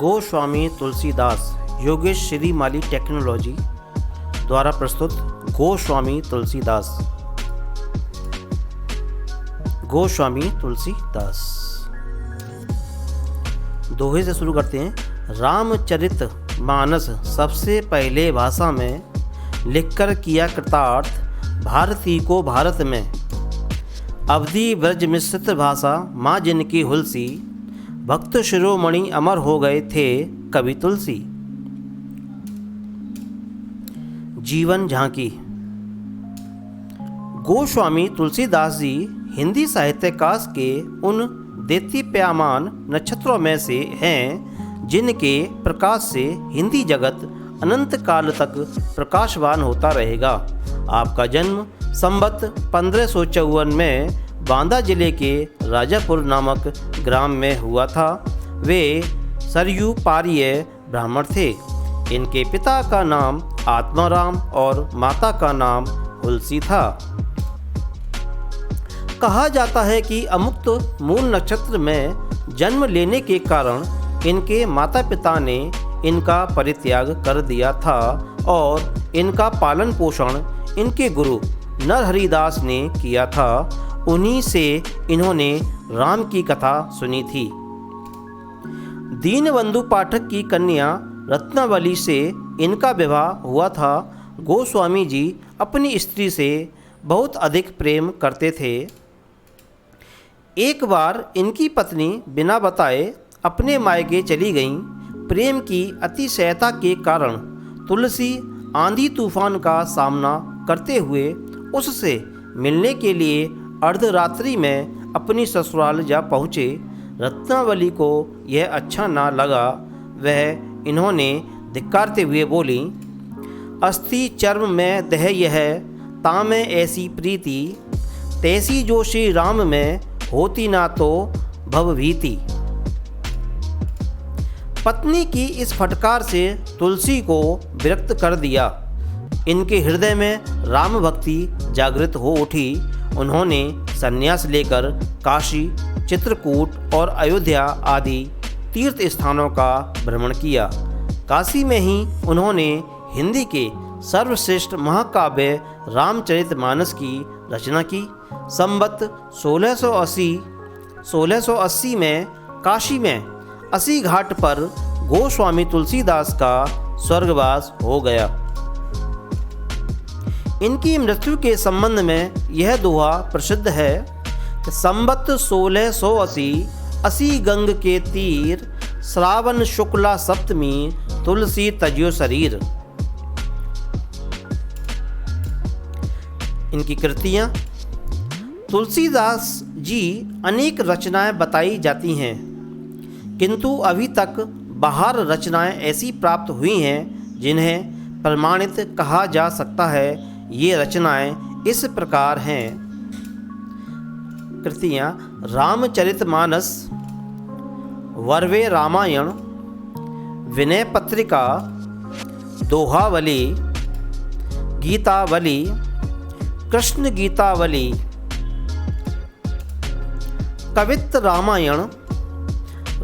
Goswami Tulsidas Yogesh Shrimali technology द्वारा प्रस्तुत गोस्वामी तुलसीदास। दोहे से शुरू करते हैं। रामचरित मानस सबसे पहले भाषा में लिखकर किया कृतार्थ भारती को भारत में। अवधि ब्रज मिश्रित भाषा माँ जिनकी हुलसी, भक्त शिरोमणि अमर हो गए थे कवि तुलसी। जीवन झांकी। गोस्वामी तुलसीदास जी हिंदी साहित्यकाश के उन देदीप्यमान नक्षत्रों में से हैं जिनके प्रकाश से हिंदी जगत अनंत काल तक प्रकाशवान होता रहेगा। आपका जन्म संवत 1554 में बांदा जिले के राजापुर नामक ग्राम में हुआ था। वे सरयू पारीय ब्राह्मण थे। इनके पिता का नाम आत्माराम और माता का नाम हुलसी था। कहा जाता है कि अमुक्त मूल नक्षत्र में जन्म लेने के कारण इनके माता पिता ने इनका परित्याग कर दिया था और इनका पालन पोषण इनके गुरु नरहरिदास ने किया था। उन्हीं से इन्होंने राम की कथा सुनी थी। दीनबंधु पाठक की कन्या रत्नावली से इनका विवाह हुआ था। गोस्वामी जी अपनी स्त्री से बहुत अधिक प्रेम करते थे। एक बार इनकी पत्नी बिना बताए अपने मायके चली गईं। प्रेम की अतिशयता के कारण तुलसी आंधी तूफान का सामना करते हुए उससे मिलने के लिए अर्धरात्रि में अपनी ससुराल जा पहुँचे। रत्नावली को यह अच्छा ना लगा। वह इन्होंने धिक्कारते हुए बोली, अस्थि चर्म में दह यह ताम ऐसी प्रीति, तैसी जो श्री राम में होती ना तो भवभीति। पत्नी की इस फटकार से तुलसी को विरक्त कर दिया। इनके हृदय में राम भक्ति जागृत हो उठी। उन्होंने संन्यास लेकर काशी, चित्रकूट और अयोध्या आदि तीर्थ स्थानों का भ्रमण किया। काशी में ही उन्होंने हिंदी के सर्वश्रेष्ठ महाकाव्य रामचरितमानस की रचना की। संवत 1680 में काशी में 80 घाट पर गोस्वामी तुलसीदास का स्वर्गवास हो गया। इनकी मृत्यु के संबंध में यह दोहा प्रसिद्ध है कि संवत 1680 गंग के तीर, श्रावण शुक्ला सप्तमी तुलसी तज्यो शरीर। इनकी कृतियाँ। तुलसीदास जी अनेक रचनाएं बताई जाती हैं, किंतु अभी तक बाहर रचनाएं ऐसी प्राप्त हुई हैं जिन्हें प्रमाणित कहा जा सकता है। ये रचनाएं इस प्रकार हैं। कृतियाँ। रामचरितमानस, वर्वे रामायण, विनय पत्रिका, दोहावली, गीतावली, कृष्ण गीतावली, कवित्त रामायण,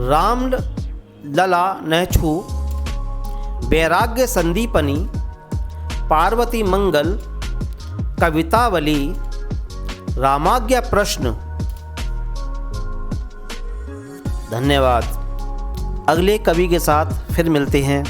राम लला नहछु, वैराग्य संदीपनी, पार्वती मंगल, कवितावली, रामाज्ञा प्रश्न। धन्यवाद। अगले कवि के साथ फिर मिलते हैं।